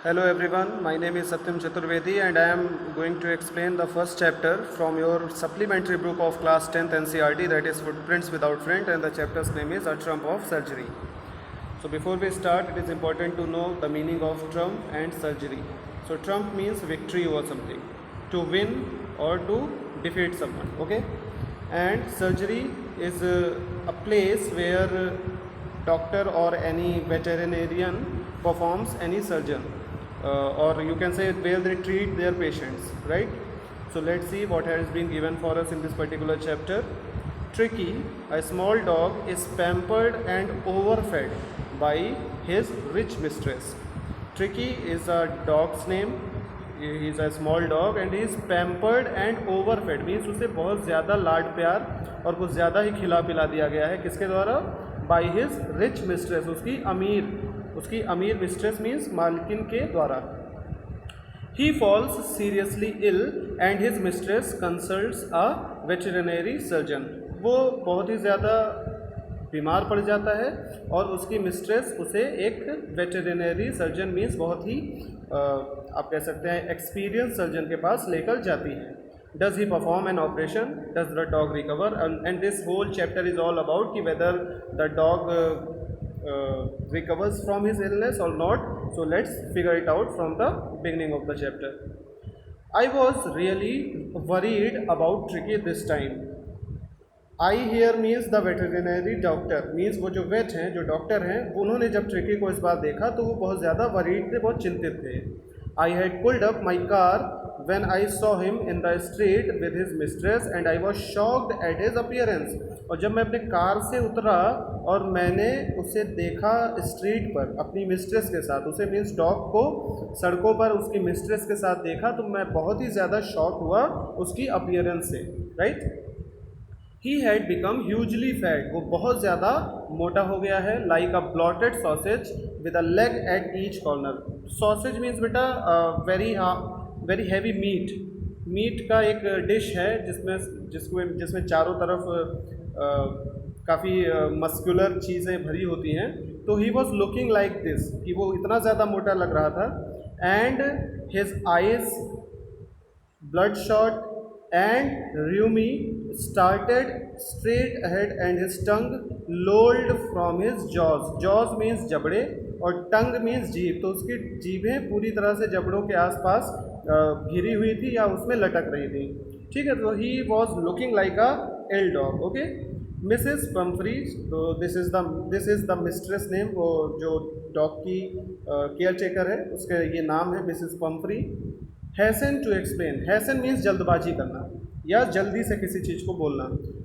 Hello everyone, my name is Satyam Chaturvedi and I am going to explain the first chapter from your supplementary book of class 10th NCERT, that is Footprints Without Print, and the chapter's name is A Trump of Surgery. So before we start, it is important to know the meaning of trump and surgery. So trump means victory or something, to win or to defeat someone, okay? And surgery is a place where doctor or any veterinarian performs any surgeon, or you can say where they treat their patients, right? So let's see what has been given for us in this particular chapter. Tricky, a small dog, is pampered and overfed by his rich mistress. Tricky is a dog's name. He is a small dog and he is pampered and overfed, means उसे बहुत ज़्यादा लाड प्यार और कुछ ज़्यादा ही खिला पिला दिया गया है. किसके द्वारा? बाई हिज रिच मिस्ट्रेस, उसकी अमीर मिस्ट्रेस मीन्स मालकिन के द्वारा. He falls seriously ill and his mistress consults a veterinary surgeon. वो बहुत ही ज़्यादा बीमार पड़ जाता है और उसकी मिस्ट्रेस उसे एक वेटरनरी सर्जन मीन्स बहुत ही आप कह सकते हैं एक्सपीरियंस सर्जन के पास लेकर जाती है. Does he perform an operation, does the dog recover, and this whole chapter is all about कि whether the dog recovers from his illness or not. So let's figure it out from the beginning of the chapter. I was really worried about Tricky this time. I here means the veterinary doctor, means वो जो wait हैं, जो doctor हैं, उन्होंने जब tricky को इस बार देखा तो वो बहुत ज़्यादा वरीड थे, बहुत चिंतित थे. I had pulled up my car when I saw him in the street with his mistress and I was shocked at his appearance. और जब मैं अपने कार से उतरा और मैंने उसे देखा स्ट्रीट पर अपनी मिस्ट्रेस के साथ, उसे मीन्स डॉग को सड़कों पर उसकी मिस्ट्रेस के साथ देखा तो मैं बहुत ही ज़्यादा शॉक हुआ उसकी अपीयरेंस से, right. He had become hugely fat, वो बहुत ज़्यादा मोटा हो गया है. Like a blotted sausage with a leg at each corner. Sausage means बेटा वेरी हैवी मीट का एक डिश है जिसमें चारों तरफ काफ़ी मस्कुलर चीज़ें भरी होती हैं. तो he was looking like this, कि वो इतना ज़्यादा मोटा लग रहा था. And his eyes blood shot and Rumi started straight ahead and his tongue lolled from his jaws. Jaws means जबड़े और tongue means जीभ. तो उसकी जीभें पूरी तरह से जबड़ों के आसपास घिरी हुई थी या उसमें लटक रही थी, ठीक है. तो he was looking like a ill dog, okay. Mrs. Pumphrey, तो this is the mistress name, वो जो डॉग की केयर टेकर है उसका ये नाम है Mrs Pumphrey. Hasten to explain, hasten means जल्दबाजी करना या जल्दी से किसी चीज़ को बोलना.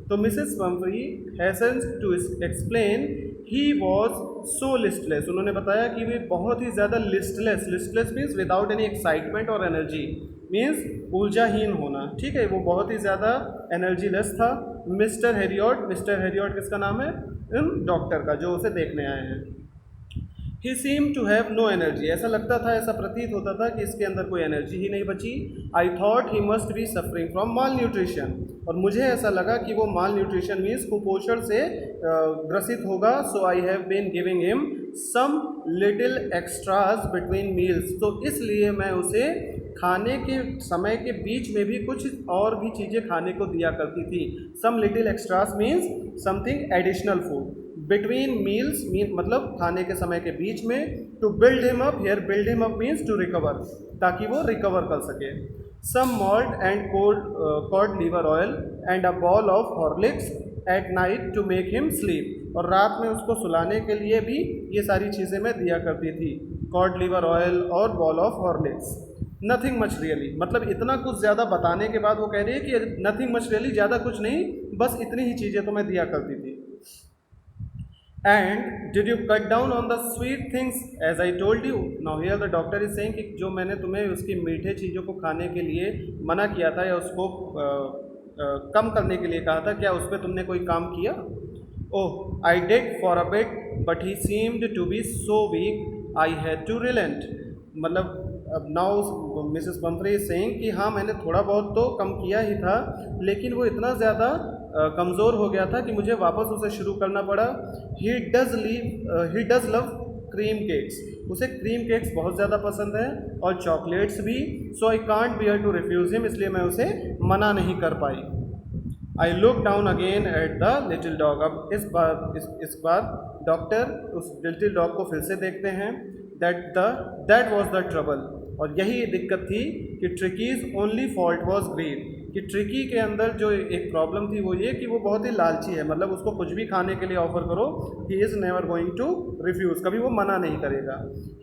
तो Mrs Pumphrey hasten to explain he was so listless, उन्होंने बताया कि वे बहुत ही ज़्यादा listless means without any excitement और एनर्जी, मीन्स ऊर्जाहीन होना, ठीक है. वो बहुत ही ज़्यादा एनर्जीलेस था. मिस्टर हेरियट किसका नाम है? डॉक्टर का, जो उसे देखने आए हैं. He seem to have no energy, ऐसा लगता था, ऐसा प्रतीत होता था कि इसके अंदर कोई एनर्जी ही नहीं बची. I thought he must be suffering from mall nutrition, और मुझे ऐसा लगा कि वो माल न्यूट्रिशन मीन्स कुपोषण से ग्रसित होगा. So I have been giving him some little extras between meals, तो इसलिए मैं उसे खाने के समय के बीच में भी कुछ और भी चीज़ें खाने को दिया करती थी. Some little extras means something additional food. Between meals मतलब खाने के समय के बीच में. To build him up, here build him up means to recover, ताकि वो रिकवर कर सके. Some malt and cod liver oil and a bowl of Horlicks at night to make him sleep, और रात में उसको सुलाने के लिए भी ये सारी चीज़ें मैं दिया करती थी, कॉड लीवर ऑयल और ball of Horlicks. Nothing much really, मतलब इतना कुछ ज़्यादा बताने के बाद वो कह रही है कि नथिंग मच रियली, ज़्यादा कुछ नहीं, बस इतनी ही चीज़ें तो मैं दिया करती थी. And did you cut down on the sweet things as I told you. Now here the doctor is saying कि जो मैंने तुम्हें उसकी मीठे चीज़ों को खाने के लिए मना किया था या उसको कम करने के लिए कहा था, क्या उस पर तुमने कोई काम किया? Oh I did for a bit but he seemed to be so weak I had to relent. मतलब अब now Mrs Pumphrey is saying कि हाँ मैंने थोड़ा बहुत तो कम किया ही था, लेकिन वो इतना ज़्यादा कमज़ोर हो गया था कि मुझे वापस उसे शुरू करना पड़ा. He does love cream cakes, उसे क्रीम केक्स बहुत ज़्यादा पसंद है और चॉकलेट्स भी। So I can't bear to refuse him, इसलिए मैं उसे मना नहीं कर पाई। I look down again at the little dog. अब इस बार डॉक्टर उस लिटिल डॉग को फिर से देखते हैं। दैट वॉज द ट्रबल, और यही दिक्कत थी कि ट्रिकीज़ ओनली फॉल्ट वॉज ग्रीड, कि ट्रिकी के अंदर जो एक प्रॉब्लम थी वो ये कि वो बहुत ही लालची है, मतलब उसको कुछ भी खाने के लिए ऑफर करो, he is never going to refuse, कभी वो मना नहीं करेगा।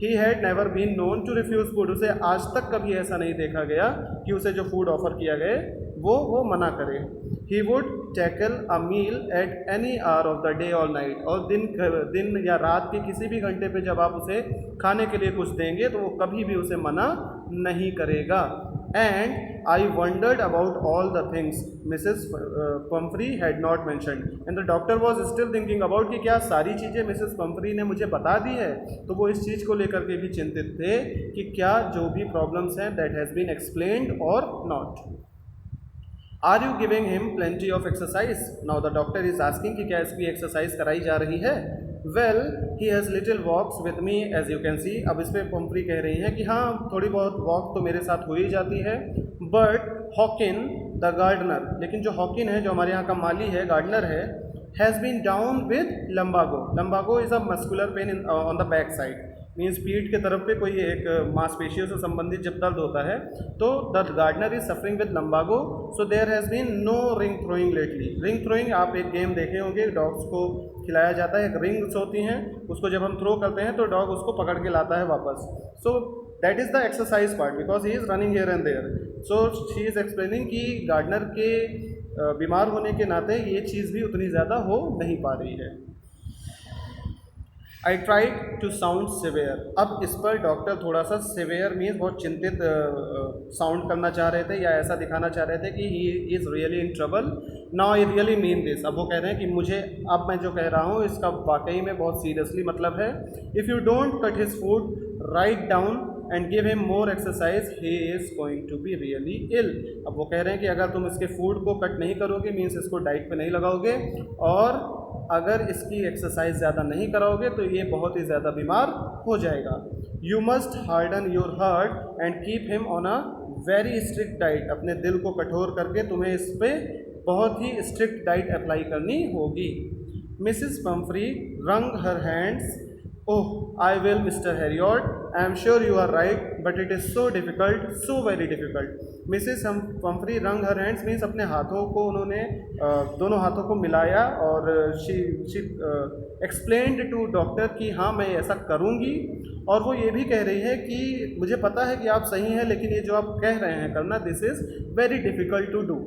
He had never been known to refuse food, उसे आज तक कभी ऐसा नहीं देखा गया कि उसे जो फूड ऑफर किया गए वो मना करे। He would tackle a meal at any hour of the day और नाइट, और दिन या रात के किसी भी घंटे पे जब आप उसे खाने के लिए कुछ देंगे तो वो कभी भी उसे मना नहीं करेगा। And I wandered about all the things Mrs Pomfrey had not mentioned, and the doctor was still thinking about कि क्या सारी चीज़ें मिसेस पम्फ्री ने मुझे बता दी है, तो वो इस चीज़ को लेकर के भी चिंतित थे कि क्या जो भी प्रॉब्लम्स हैं दैट हैज़ बीन एक्सप्लेन्ड और not. Are you giving him plenty of exercise, now the doctor is asking कि क्या इसकी एक्सरसाइज कराई जा रही है। Well he has little walks with me as you can see, अब इस पर पम्फ्री कह रही हैं कि हाँ थोड़ी बहुत वॉक तो मेरे साथ हो ही जाती है। बट हॉकिन द गार्डनर, लेकिन जो हॉकिन है, जो हमारे यहाँ का माली है, गार्डनर है, has been down with lumbago. Lumbago is a muscular pain on the back side, means पीठ के तरफ पे कोई एक मांसपेशियों से संबंधित जब दर्द होता है तो the gardener is suffering with lumbago, so there has been no ring throwing lately. Ring throwing आप एक गेम देखे होंगे, डॉग्स को खिलाया जाता है, एक रिंग्स होती हैं, उसको जब हम थ्रो करते हैं तो डॉग उसको पकड़ के लाता है वापस। So that is the exercise part because he is running here and there. So she is explaining कि गार्डनर के बीमार होने के नाते ये चीज़ भी उतनी ज़्यादा हो नहीं पा रही है। I tried to sound severe, अब इस पर डॉक्टर थोड़ा सा सिवियर मीन्स बहुत चिंतित साउंड करना चाह रहे थे या ऐसा दिखाना चाह रहे थे कि he is really in trouble, now I really mean this. अब वो कह रहे हैं कि मुझे अब मैं जो कह रहा हूँ इसका वाकई में बहुत सीरियसली मतलब है। If you don't cut his food right down and give him more exercise he is going to be really ill. अब वो कह रहे हैं कि अगर तुम इसके फूड को कट नहीं करोगे, मीन्स इसको डाइट पे नहीं लगाओगे, और अगर इसकी एक्सरसाइज ज़्यादा नहीं कराओगे तो ये बहुत ही ज़्यादा बीमार हो जाएगा। You must harden your heart and keep him on a very strict diet, अपने दिल को कठोर करके तुम्हें इस पर बहुत ही स्ट्रिक्ट डाइट अप्लाई करनी होगी। Mrs Pumphrey wrung her hands, oh I will Mr Herriot, I am sure you are right but it is so difficult, so very difficult. Mrs Pumphrey wrung her hands means अपने हाथों को उन्होंने दोनों हाथों को मिलाया और शी एक्सप्लेन्ड टू डॉक्टर कि हाँ मैं ऐसा करूँगी, और वो ये भी कह रही है कि मुझे पता है कि आप सही हैं लेकिन ये जो आप कह रहे हैं करना this is very difficult to do.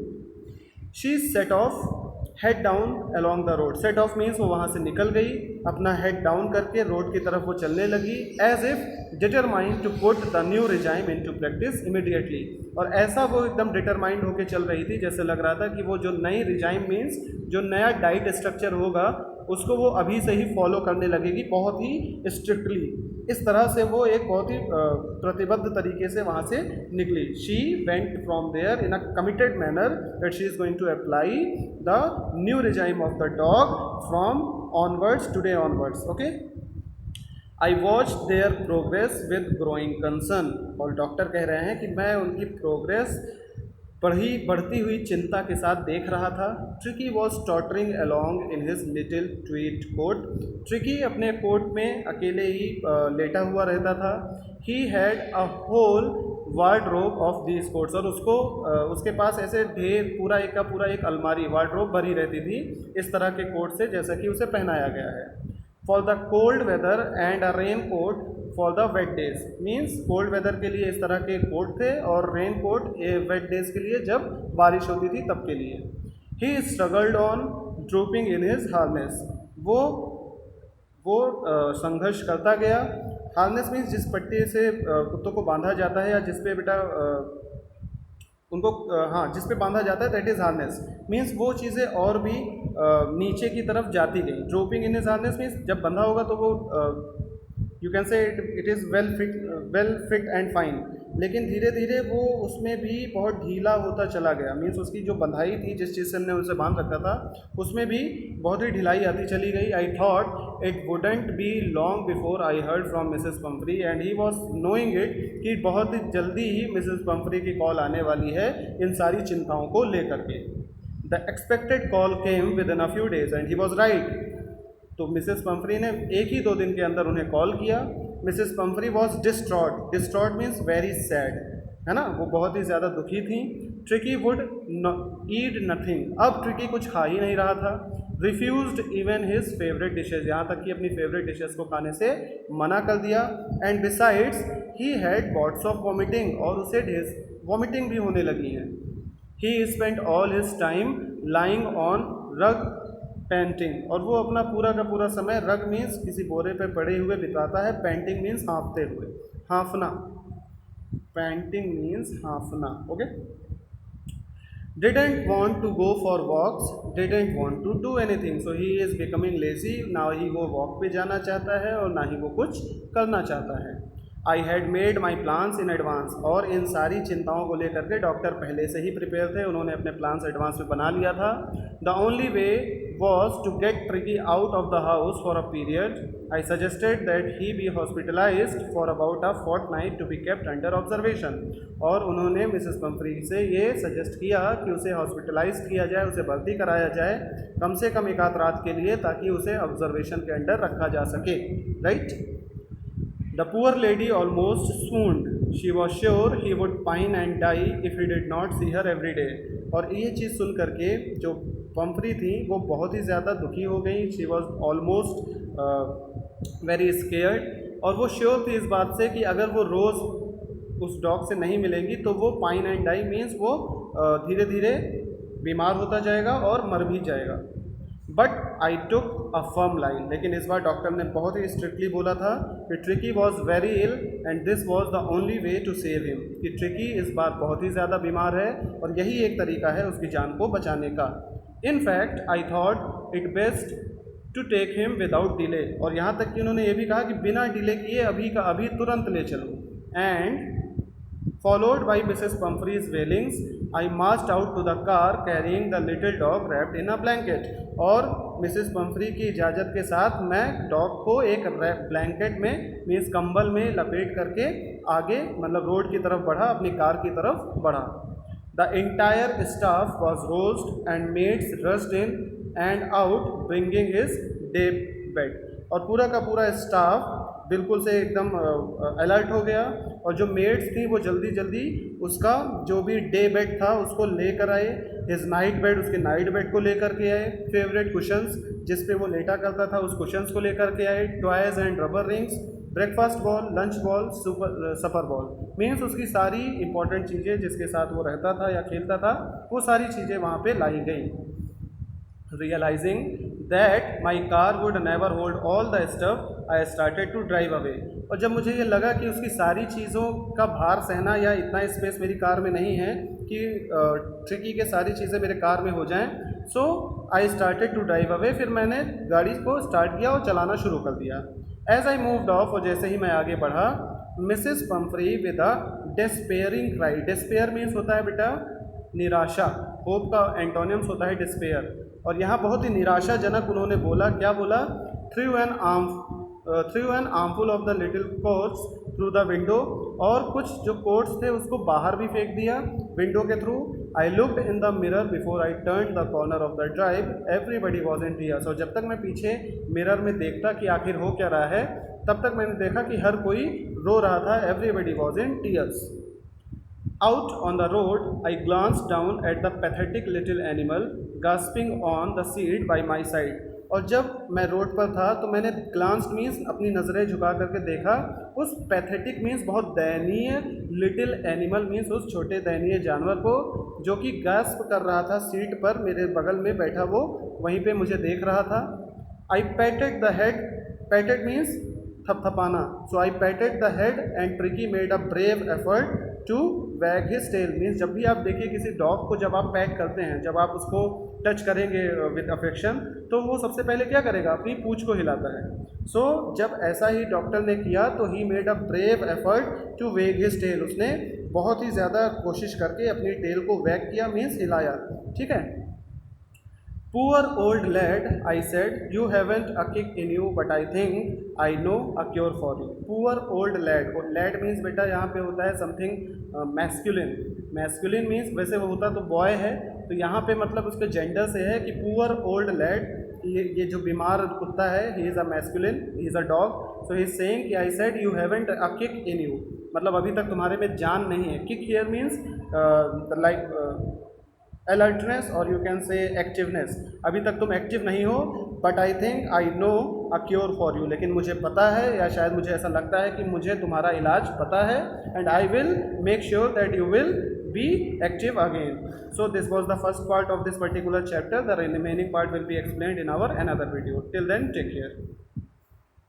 She set off head down along the road, set off means वो वहाँ से निकल गई, अपना हेड डाउन करके रोड की तरफ वो चलने लगी, as if determined to put the new regime into practice immediately, और ऐसा वो एकदम डिटरमाइंड होकर चल रही थी जैसे लग रहा था कि वो जो नई रिजाइम मीन्स जो नया डाइट स्ट्रक्चर होगा उसको वो अभी से ही फॉलो करने लगेगी बहुत ही स्ट्रिक्टली। इस तरह से वो एक बहुत ही प्रतिबद्ध तरीके से वहाँ से निकली। She went from there in a committed manner that she is going to apply the new regime of the dog from onwards today onwards. Okay, I watch their progress with growing concern, और doctor कह रहे हैं कि मैं उनकी progress बढ़ती हुई चिंता के साथ देख रहा था। Tricki was tottering along in his little tweed coat, Tricki अपने कोट में अकेले ही लेटा हुआ रहता था। He had a whole wardrobe of these coats, और उसको उसके पास ऐसे ढेर पूरा एक अलमारी वार्डरोब भरी रहती थी इस तरह के कोट से जैसा कि उसे पहनाया गया है। For the cold weather and a raincoat for the wet days, means cold weather के लिए इस तरह के कोट थे और रेन कोट वेट डेज के लिए जब बारिश होती थी तब के लिए। He struggled on drooping in his harness, वो संघर्ष करता गया। हार्नेस मीन्स जिस पट्टी से कुत्तों को बांधा जाता है या जिस पे बेटा उनको जिस पे बांधा जाता है दैट इज़ हार्नेस, मीन्स वो चीज़ें और भी नीचे की तरफ जाती गई। Drooping in his harness means जब बंधा होगा तो वो you can say it is well fit and fine, लेकिन धीरे धीरे वो उसमें भी बहुत ढीला होता चला गया। मीन्स उसकी जो बंधाई थी, जिस चीज़ से हमने उसे बांध रखा था, उसमें भी बहुत ही ढिलाई आती चली गई। आई thought it wouldn't be long before I heard from Mrs Pomfrey and he was knowing it कि बहुत ही जल्दी ही मिसेस पंफ्री की कॉल आने वाली है इन सारी चिंताओं को लेकर के। The expected call came with in a few days and he was right. तो मिसेस पंफ्री ने एक ही 2 दिन के अंदर उन्हें कॉल किया। Mrs Pomfrey was distraught. Distraught means very sad, है ना, वो बहुत ही ज़्यादा दुखी थी। Tricky would eat nothing. अब ट्रिकी कुछ खा ही नहीं रहा था। Refused even his favourite dishes, यहाँ तक कि अपनी फेवरेट डिशेज को खाने से मना कर दिया। And besides he had bots of vomiting, और उसे वॉमिटिंग भी होने लगी है। ही spent all his time lying on रग पेंटिंग, और वो अपना पूरा का पूरा समय रग मीन्स किसी बोरे पे पड़े हुए बिताता है। पेंटिंग मीन्स हाँफते हुए, हाँफना। पेंटिंग मीन्स हाँफना। Okay. didn't want to go for walks, didn't want to do anything, so he is becoming lazy। ना ही वो वॉक पे जाना चाहता है और ना ही वो कुछ करना चाहता है। I had made my plans in advance, और इन सारी चिंताओं को लेकर के डॉक्टर पहले से ही प्रिपेयर थे। उन्होंने अपने प्लान्स एडवांस में बना लिया था। The only way was to get Tricki out of the house for a period. I suggested that he be hospitalized for about a fortnight to be kept under observation. और उन्होंने Mrs Pomfrey से ये suggest किया कि उसे hospitalise किया जाए, उसे भर्ती कराया जाए कम से कम 1 आध रात के लिए, ताकि उसे ऑब्जर्वेशन के अंडर रखा जा सके। Right. The poor lady almost swooned. She was sure he would pine and die if he did not see her every day। और ये चीज़ सुन करके जो पंफ्री थी वो बहुत ही ज़्यादा दुखी हो गई। She was almost very scared, और वो श्योर थी इस बात से कि अगर वो रोज़ उस डॉग से नहीं मिलेंगी तो वो पाइन एंड डाई मीन्स वो धीरे धीरे बीमार होता जाएगा और मर भी जाएगा। But I took a firm line, लेकिन इस बार डॉक्टर ने बहुत ही स्ट्रिक्टली बोला था कि Tricki was very ill and this was the only way to save him, कि ट्रिकी इस बार बहुत ही ज़्यादा बीमार है और यही एक तरीका है उसकी जान को बचाने का। In fact I thought it best to take him without delay, और यहाँ तक कि उन्होंने ये भी कहा कि बिना डिले किए अभी का अभी तुरंत ले चलो। And followed by Mrs. Pumphrey's wailings, I marched out to the car carrying the little dog wrapped in a blanket। और मिसेस पंफ्री की इजाज़त के साथ मैं डॉग को एक ब्लैंकेट में मीन्स कंबल में लपेट करके आगे मतलब रोड की तरफ बढ़ा, अपनी कार की तरफ बढ़ा। The entire staff was roused and maids rushed in and out bringing his day bed, और पूरा का पूरा स्टाफ बिल्कुल से एकदम अलर्ट हो गया, और जो मेड्स थी वो जल्दी जल्दी उसका जो भी डे बेड था उसको लेकर आए। हिज नाइट बेड, उसके नाइट बेड को लेकर के आए। फेवरेट कुशंस जिस पे वो लेटा करता था उस कुशंस को लेकर के आए। Toys and rubber rings, breakfast ball, lunch ball, suffer ball, means उसकी सारी इंपॉर्टेंट चीज़ें जिसके साथ वो रहता था या खेलता था वो सारी चीज़ें वहाँ पे लाई गई। Realizing that my car would never hold all the stuff, I started to drive away। और जब मुझे ये लगा कि उसकी सारी चीज़ों का भार सहना या इतना स्पेस मेरी कार में नहीं है कि ट्रिकी के सारी चीज़ें मेरे कार में हो जाएं, so I started to drive away. फिर मैंने गाड़ी को स्टार्ट किया और चलाना शुरू कर दिया। एज आई मूव्ड ऑफ, और जैसे ही मैं आगे बढ़ा, Mrs Pomfrey with a despairing cry. Despair means होता है बेटा निराशा, होप का एंटोनियम्स होता है डिस्पेयर, और यहाँ बहुत ही निराशाजनक उन्होंने बोला। क्या बोला? Through an armful of the little quotes through the window, और कुछ जो कोट्स थे उसको बाहर भी फेंक दिया विंडो के through. I looked in the mirror before I turn the corner of the drive, everybody was in tears. और जब तक मैं पीछे मिरर में देखता कि आखिर हो क्या रहा है, तब तक मैंने देखा कि हर कोई रो रहा था। Everybody was in tears. Out on the road, I glanced down at the pathetic little animal gasping on the seat by my side। और जब मैं रोड पर था तो मैंने glanced मीन्स अपनी नज़रें झुका करके देखा उस पैथेटिक मीन्स बहुत दयनीय, लिटिल एनिमल मीन्स उस छोटे दयनीय जानवर को जो कि गैस्प कर रहा था सीट पर, मेरे बगल में बैठा वो वहीं पे मुझे देख रहा था। I patted the head, patted means थपथपाना, so I patted the head and Tricki made a brave effort to wag his tail means जब भी आप देखिए किसी डॉग को जब आप पैक करते हैं, जब आप उसको टच करेंगे विद अफेक्शन, तो वो सबसे पहले क्या करेगा, अपनी पूंछ को हिलाता है. सो जब ऐसा ही डॉक्टर ने किया तो he made a brave effort to wag his tail. उसने बहुत ही ज़्यादा कोशिश करके अपनी टेल को वैग किया, मीन्स हिलाया. ठीक है. Poor old lad, I said, you haven't a kick in you, but I think I know a cure for you. Poor old lad. Lad means बेटा यहाँ पे होता है something masculine. Masculine means वैसे वो होता तो boy है, तो यहाँ पे मतलब उसके जेंडर से है कि poor old lad, ये जो बीमार कुत्ता है, he is a masculine, he is a dog. So he is saying कि I said you haven't a kick in you. मतलब अभी तक तुम्हारे में जान नहीं है. Kick here means like alertness और यू कैन से एक्टिवनेस. अभी तक तुम एक्टिव नहीं हो, but I think I know a cure for you. लेकिन मुझे पता है, या शायद मुझे ऐसा लगता है कि मुझे तुम्हारा इलाज पता है. And I will make sure that you will be active again. So this was the first part of this particular chapter. The remaining part will be explained in our another video. Till then take care.